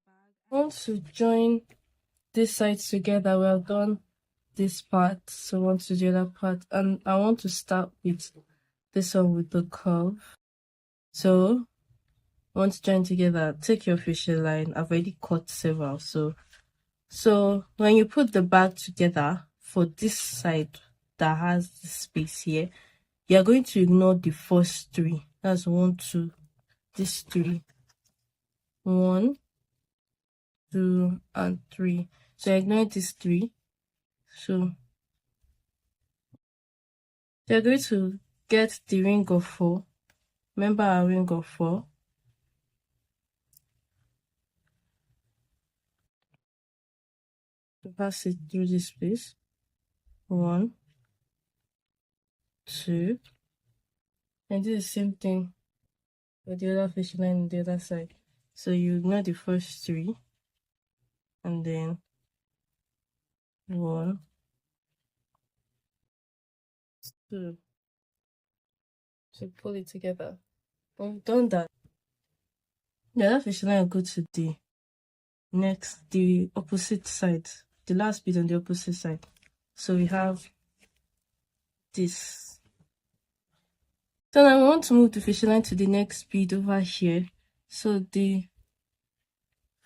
I want to join this side together. We have done this part, so I want to do the other part, and I want to start with this one with the curve. So I want to join together. Take your fishing line. I've already cut several. So when you put the bag together for this side that has the space here, you are going to ignore the first three. That's 1, 2, this 3. 1, 2, and 3. So ignore these 3. So you're going to get the ring of 4. Remember our ring of 4. Pass it through this space. 1, 2, and do the same thing for the other fishing line on the other side. So you ignore the first 3, and then 1, 2. So pull it together. When we've done that, the other fishing line will go to the opposite side, the last bead on the opposite side. So we have this. So now we want to move the fishing line to the next bead over here. So the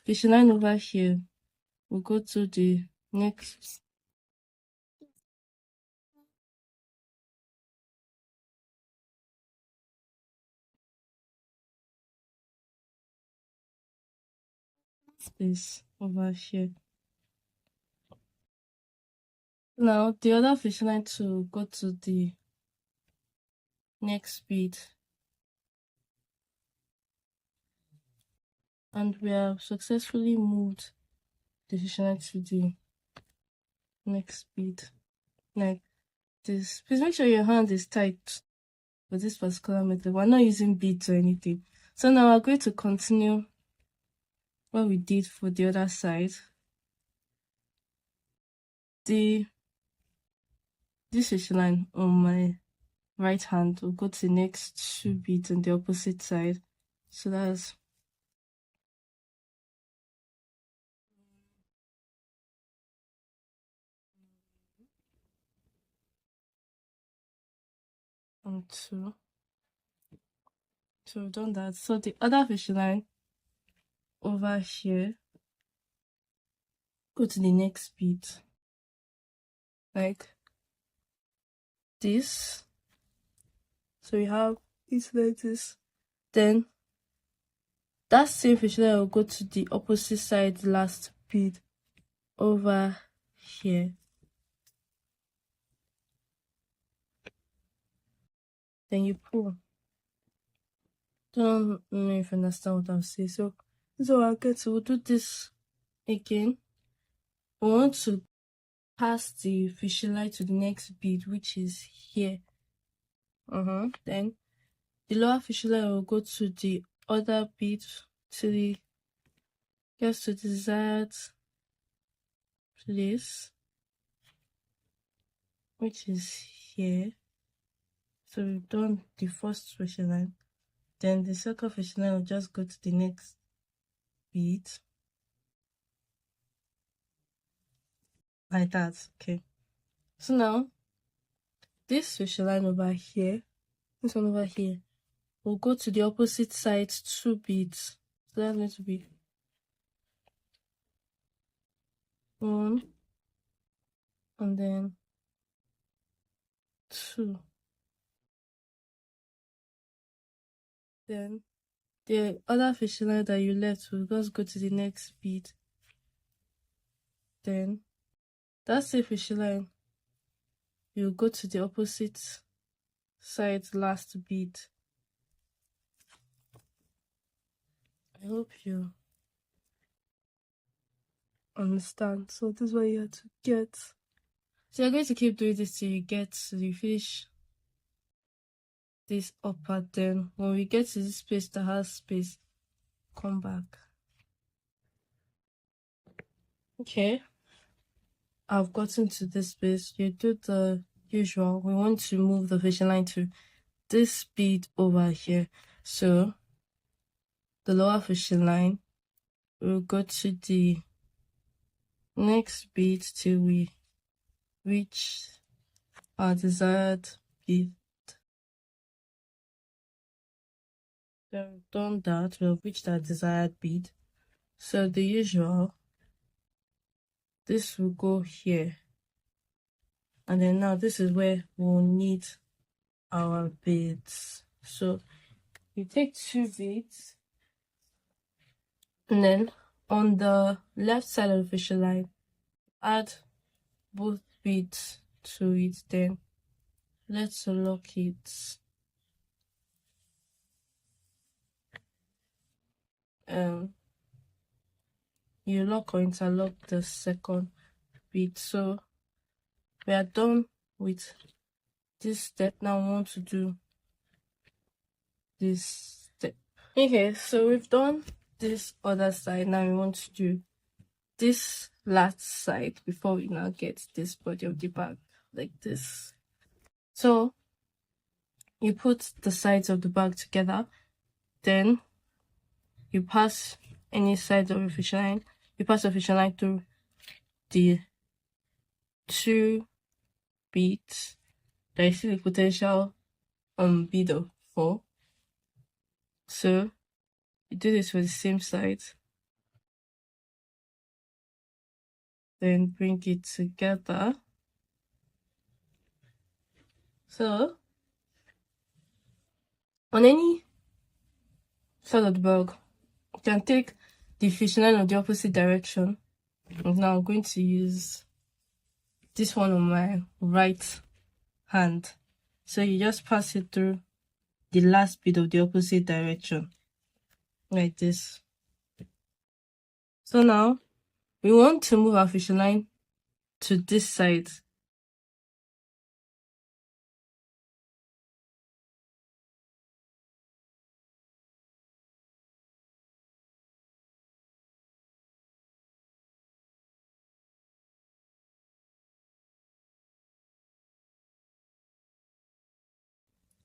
fishing line over here will go to the next space over here. Now the other fishing line to go to the next bead, and we have successfully moved the fishing line to the next bead like this. Please make sure your hand is tight for this particular method. We're not using beads or anything. So now we're going to continue what we did for the other side. This fishing line on my right hand will go to the next 2 beads on the opposite side. So that's 1, 2. So we've done that. So the other fishing line over here, go to the next bead like this. So we have it like this. Then that same fishing line will go to the opposite side, last bead over here. Then you pull. Don't know if you understand what I'm saying. So this is what I'll get to. We'll do this again. We want to pass the fishing line to the next bead, which is here. Then the lower fishing line will go to the other bead to the desired place, which is here. So we've done the first fishing line. Then the second fishing line will just go to the next bead like that. Okay. So now this fishing line over here, this one over here, will go to the opposite side 2 beads. So that's going to be 1 and then 2. Then the other fishing line that you left will just go to the next bead. Then that's the fishing line. You go to the opposite side, last bead. I hope you understand. So this is what you have to get. So you're going to keep doing this till you finish this upper. Then when we get to this space that has space, come back. Okay, I've gotten to this space. You do the usual. We want to move the fishing line to this bead over here. So the lower fishing line we'll go to the next bead till we reach our desired bead. Then we've done that, we've reached our desired bead. So the usual, this will go here. And then now this is where we'll need our beads. So you take 2 beads, and then on the left side of the fishing line, add both beads to it. Then let's lock it. You lock or interlock the second bead. So we are done with this step. Now we want to do this step. Okay, so we've done this other side. Now we want to do this last side before we now get this body of the bag like this. So you put the sides of the bag together, then you pass any side of the fishing line. You pass the fishing line through the 2 beads that you see the potential bead of 4. So you do this for the same side, then bring it together. So on any side of the bag, you can take the fishing line of the opposite direction. And now I'm going to use this one on my right hand. So you just pass it through the last bead of the opposite direction, like this. So now we want to move our fishing line to this side.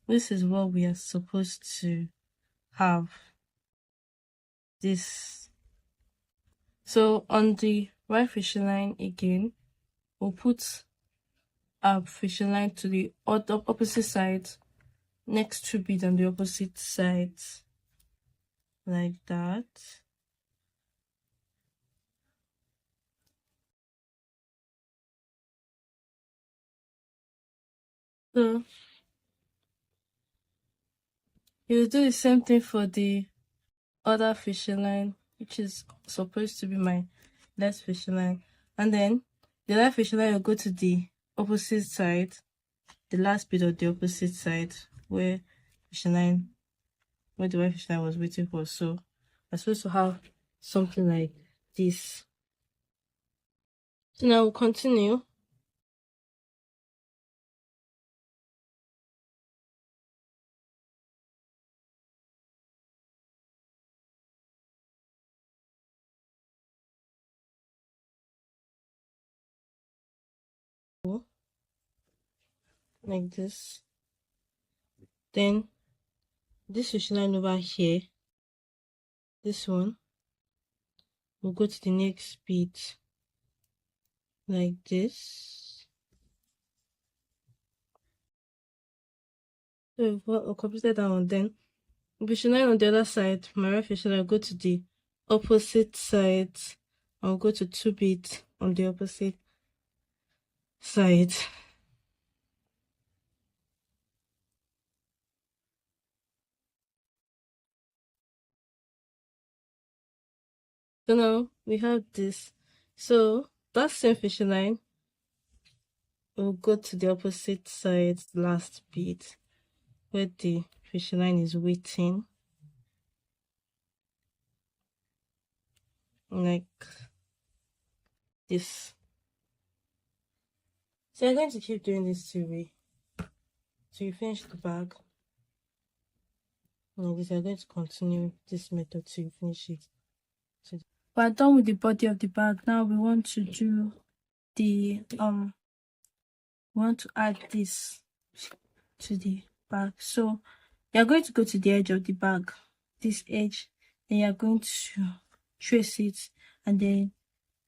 This is what we are supposed to have. This. So on the right fishing line again, we'll put our fishing line to the opposite side, next 2 beads on the opposite side, like that. So you do the same thing for the other fishing line, which is supposed to be my left fishing line, and then the left fishing line will go to the opposite side, the last bead of the opposite side where the white fishing line was waiting for. So I'm supposed to have something like this. So now we'll continue. Like this. Then this fishing line over here, this one, we'll go to the next bead like this. So we've completed that one. Then fishing line on the other side, my right fishing line will go to the opposite side. I'll go to 2 beads on the opposite side. So now we have this. So that same fishing line will go to the opposite side, last bead, where the fishing line is waiting. Like this. So I'm going to keep doing this till you finish the bag. Like this, I'm going to continue this method till you finish it. We're done with the body of the bag. Now we want to do the we want to add this to the bag. So you're going to go to the edge of the bag, this edge, and you're going to trace it, and then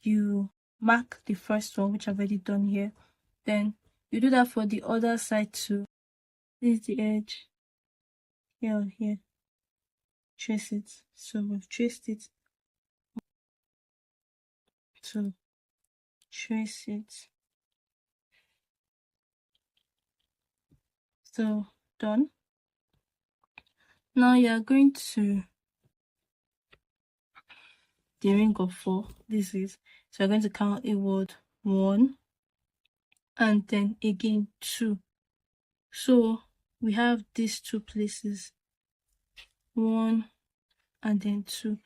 you mark the first one, which I've already done here. Then you do that for the other side too. This is the edge here or here. Trace it. So we've traced it. So trace it. So done. Now you're going to the ring of 4. This is, so you're going to count a word 1 and then again 2. So we have these 2 places, 1 and then 2.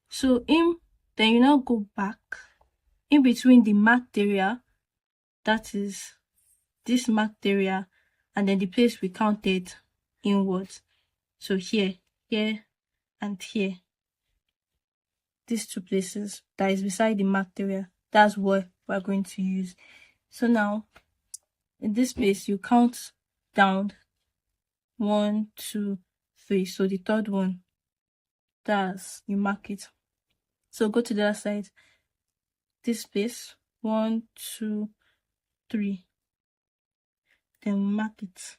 So then you now go back in between the marked area, that is this marked area, and then the place we counted inwards. So here, and here, these 2 places that is beside the marked area, that's what we're going to use. So now in this place you count down 1, 2, 3. So the third one, that's, you mark it. So go to the other side, this place, 1, 2, 3. Then mark it.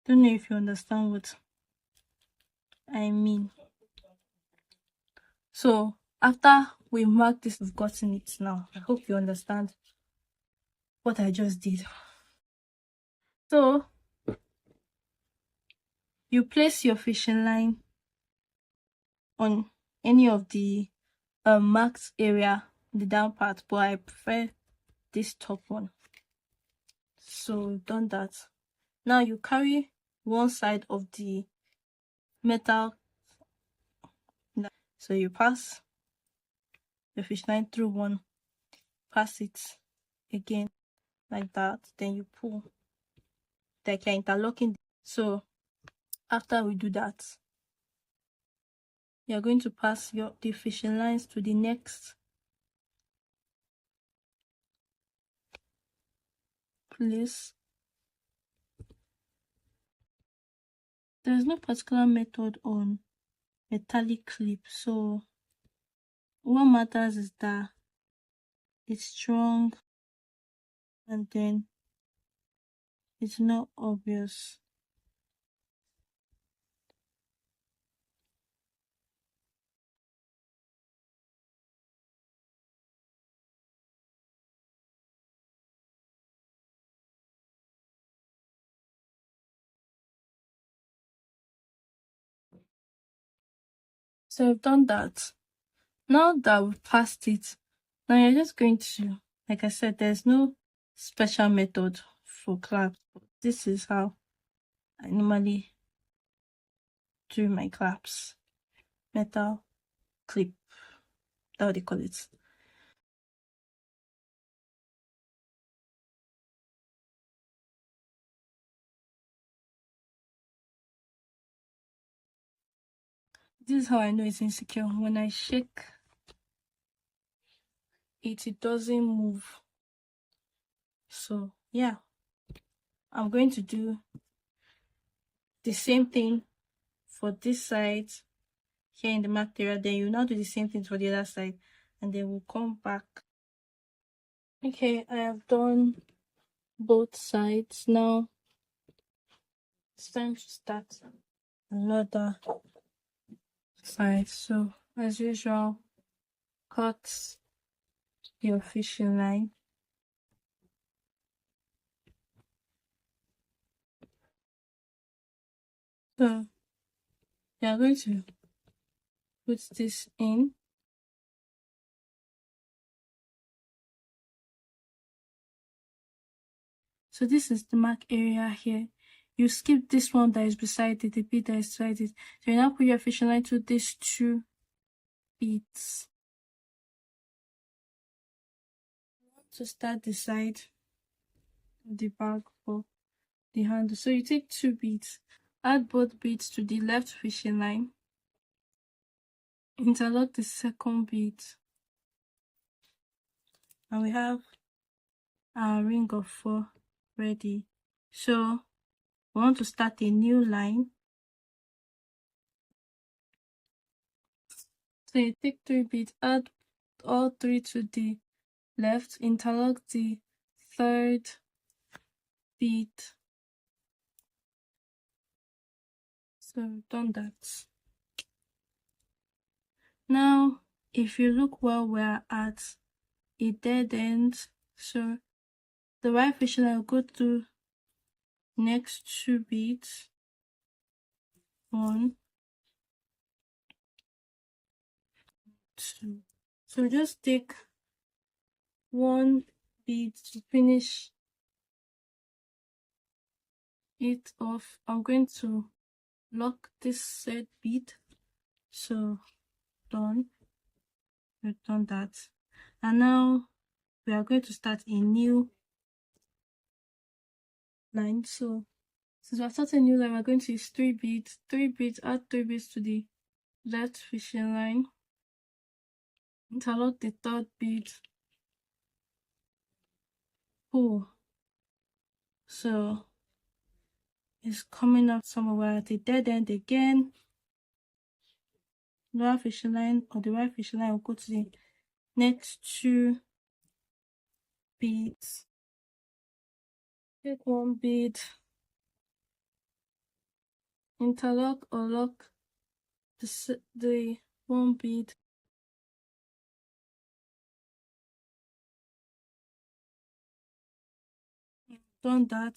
Don't know if you understand what I mean. So after we mark this, we've gotten it now. I hope you understand what I just did. So you place your fishing line on any of the marked area, the down part, but I prefer this top one. So we've done that. Now you carry one side of the metal, so you pass the fish line through one, pass it again like that, then you pull, like you're interlocking. So after we do that, you're going to pass the fishing lines to the next place. There's no particular method on metallic clip, so what matters is that it's strong and then it's not obvious. So I've done that. Now that we've passed it, now you're just going to, like I said, there's no special method for claps. This is how I normally do my claps. Metal clip, that's what they call it. This is how I know it's insecure. When I shake it doesn't move. So yeah, I'm going to do the same thing for this side here in the marked area. Then you now do the same thing for the other side, and then we'll come back. Okay, I have done both sides. Now it's time to start another side. So as usual, cut your fishing line. So you're going to put this in. So this is the mark area here. You skip this one that is beside it, the bead that is beside it. So you now put your fishing line to these 2 beads. To start the side of the bag for the handle. So you take 2 beads, add both beads to the left fishing line, interlock the second bead, and we have our ring of 4 ready. So we want to start a new line. So you take 3 beads, add all 3 to the left, interlock the third bead. So we've done that. Now, if you look where we're at a dead end, so the right fishing line will go to next 2 beads. 1, 2. So just take 1 bead to finish it off. I'm going to lock this third bead. So done. We've done that. And now we are going to start a new line. So since we're starting a new line, we're going to use 3 beads. 3 beads, add 3 beads to the left fishing line. Interlock the third bead. Pull. So it's coming up somewhere at the dead end again. Lower fishing line or the right fishing line will go to the next 2 beads. Take 1 bead, interlock or lock the 1 bead. Done that.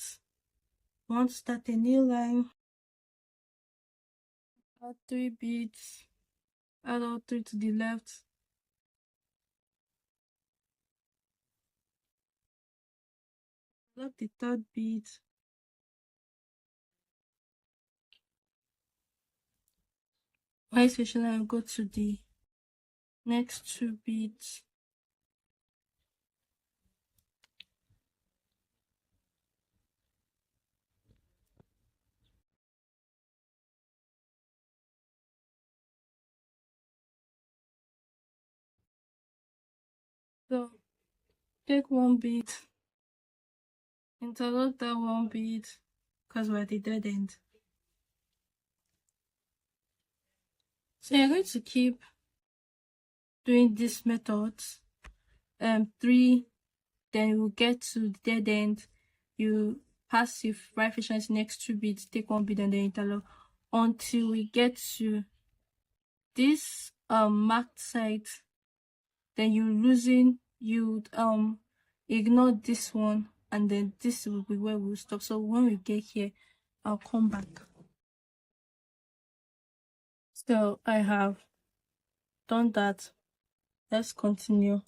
We want to start a new line. Add 3 beads. Add all 3 to the left. Lock the third bead. Right fishing line will go to the next 2 beads. So take 1 bead, interlock that 1 bead because we're at the dead end. So you're going to keep doing this method. 3, then you will get to the dead end. You pass your right fishing line next 2 beads, take 1 bead and then interlock until we get to this marked side. Then you ignore this one, and then this will be where we'll stop. So when we get here, I'll come back. So I have done that. Let's continue.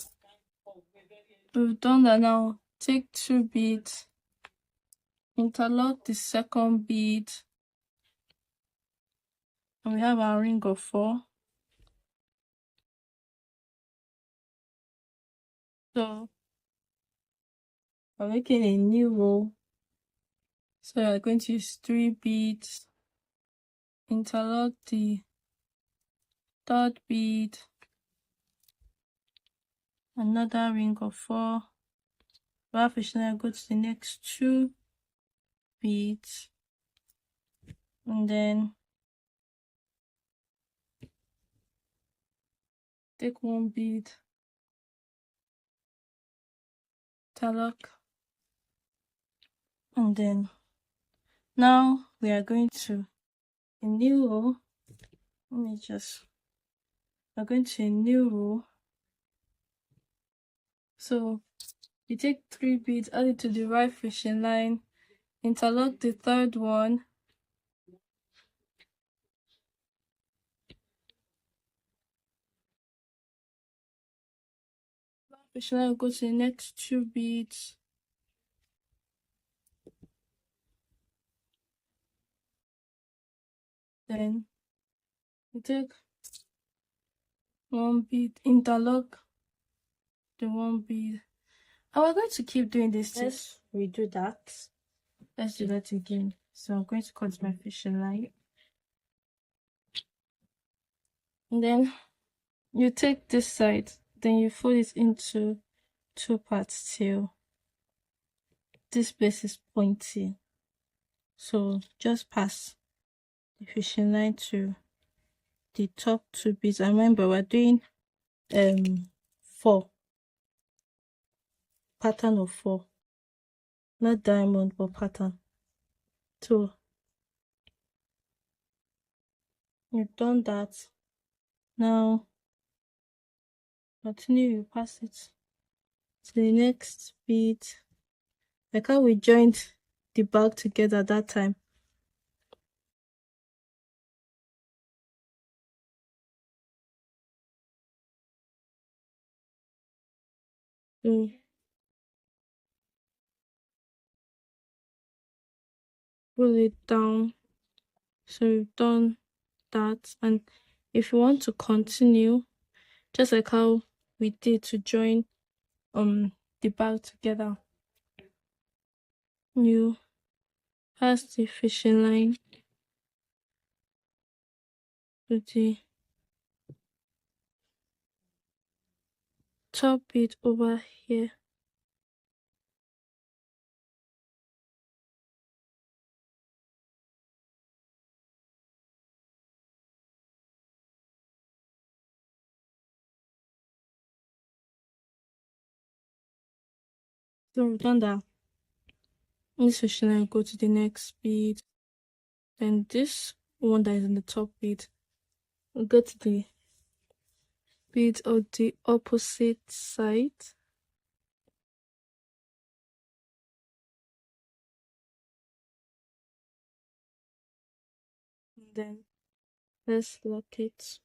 We've done that. Now take 2 beads, interlock the second bead, and we have our ring of 4. So we're making a new row. So we're going to use 3 beads, interlock the third bead, another ring of 4. Right fishing line, go to the next 2 beads, and then take 1 bead, interlock, and then now we are going to a new row. We're going to a new row. So you take 3 beads, add it to the right fishing line, interlock the third one, right fishing line will go to the next 2 beads, then you take 1 bead, interlock the 1 bead, and we're going to keep doing this. Let's redo that. Let's do that again. So I'm going to cut my fishing line, and then you take this side, then you fold it into 2 parts till this place is pointy. So just pass the fishing line to the top two beads. I remember we're doing 4 pattern of 4, not diamond but pattern. So you've done that. Now continue, you pass it to the next bead, like how we joined the bag together that time. So pull it down. So we've done that, and if you want to continue, just like how we did to join the bag together, you pass the fishing line to the top bead over here. So we've done that. This fishing line, go to the next bead. Then this one that is in the top bead, we'll go to the bead of the opposite side. And then let's lock it,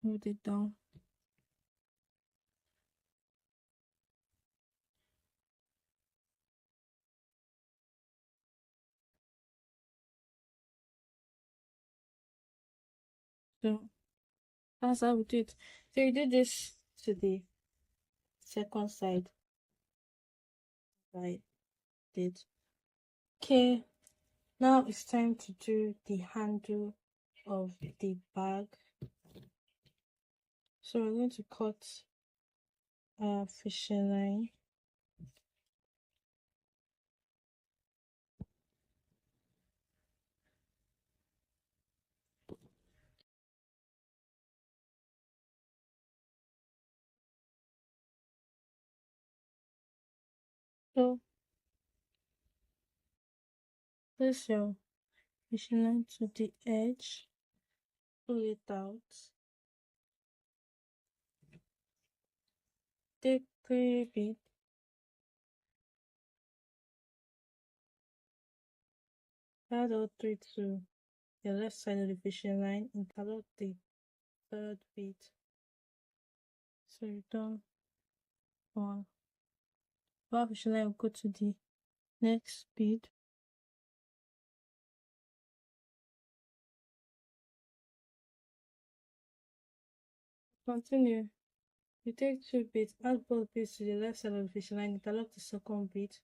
hold it down. So that's how we do it. So you do this to the second side. Right, did. Okay, now it's time to do the handle of the bag. So we're going to cut our fishing line. So place your fishing line to the edge, pull it out, take 3 beads, add all 3 to the left side of the fishing line, interlock the 3rd bead. So you've done 1. Our fishing line will go to the next bead. Continue. You take 2 beads, add both beads to the left side of the fishing line, interlock the 2nd bead.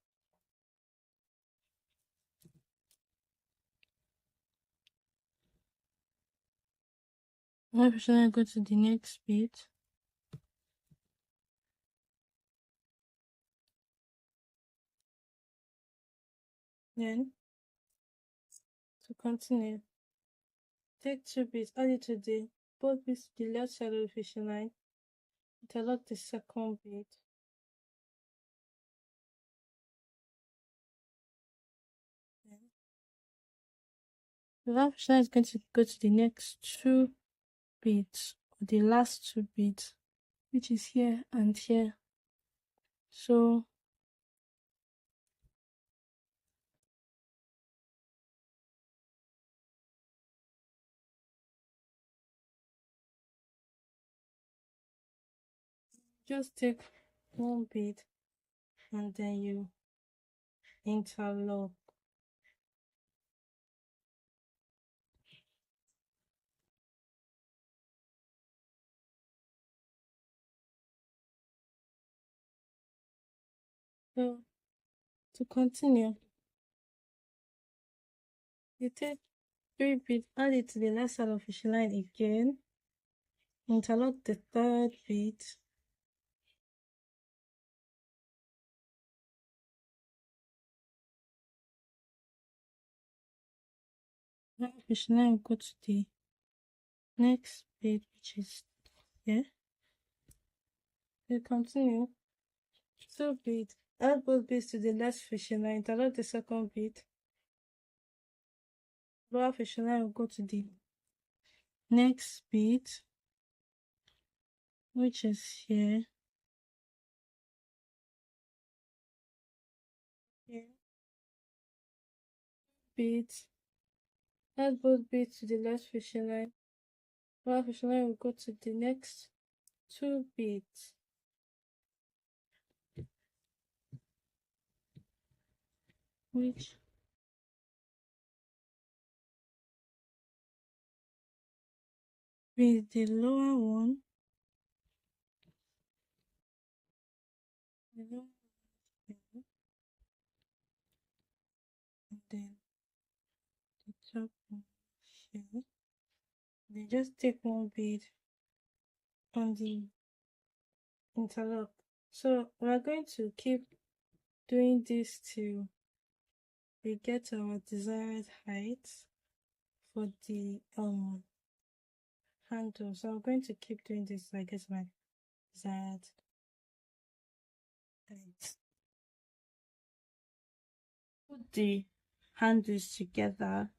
Our fishing line go to the next bead. Then to continue, take 2 beads, add it to the both beads to the left side of the fishing line, interlock the 2nd bead. Then the last fishing line is going to go to the next 2 beads, or the last 2 beads, which is here and here. So just take 1 bead and then you interlock. So to continue, you take 3 beads, add it to the left side of fishing line again, interlock the 3rd bead. Now fishing line go to the next bead, which is here. We continue. 2 bead. Add both beads to the last fishing line. Interlock the second bead. Lower fishing line will go to the next bead, which is here. Here. Beads. Add both beads to the last fishing line. Lower fishing line will go to the next 2 beads. Which with the lower one, the lower one here, and then the top one here. Then just take one bead on the interlock. So we're going to keep doing this till we get our desired height for the handle. So I'm going to keep doing this till I get my desired height. Put the handles together.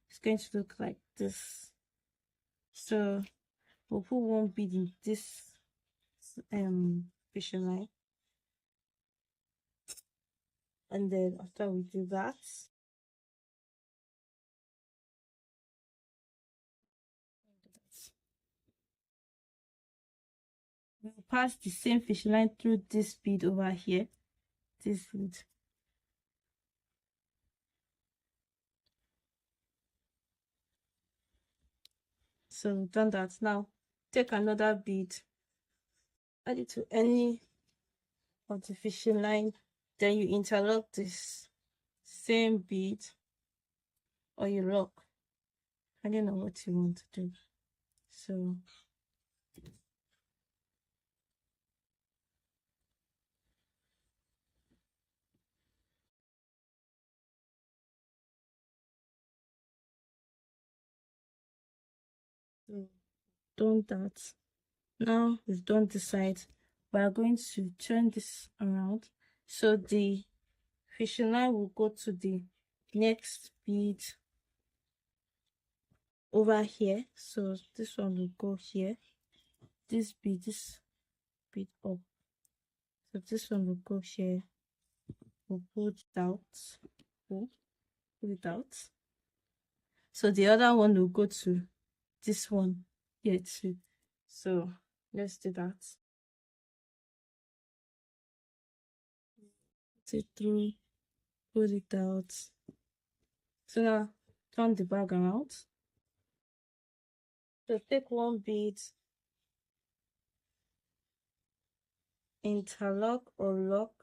It's going to look like this. So we'll put one bead in this fishing line, and then after we do that, we'll pass the same fishing line through this bead over here, this bead. So we've done that. Now take another bead, add it to any of the fishing line, then you interlock this same bead, or you lock, I don't know what you want to do. So done that. Now we've done this side, we are going to turn this around so the fishing line will go to the next bead over here. So this one will go here, this bead up. So this one will go here. We'll pull it out. Pull it out. So the other one will go to this one here too. So let's do that. Put it through, pull it out. So now turn the bag around. So take one bead, interlock or lock.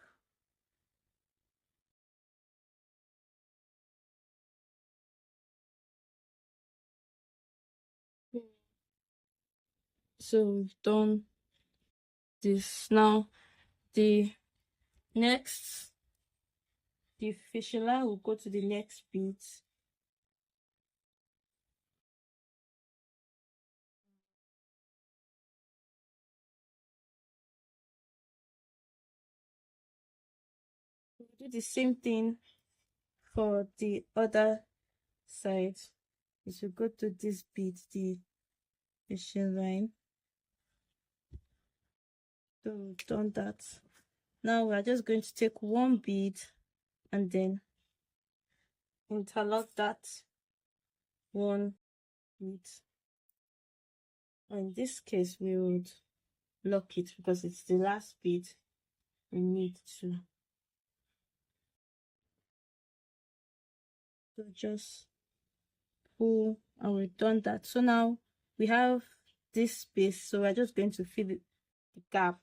So we've done this. Now the fishing line will go to the next bead. We'll do the same thing for the other side. You should go to this bead, the fishing line. So we've done that. Now we are just going to take one bead and then interlock that one bead. In this case, we would lock it because it's the last bead we need to. So just pull, and we've done that. So now we have this space, so we're just going to fill the gap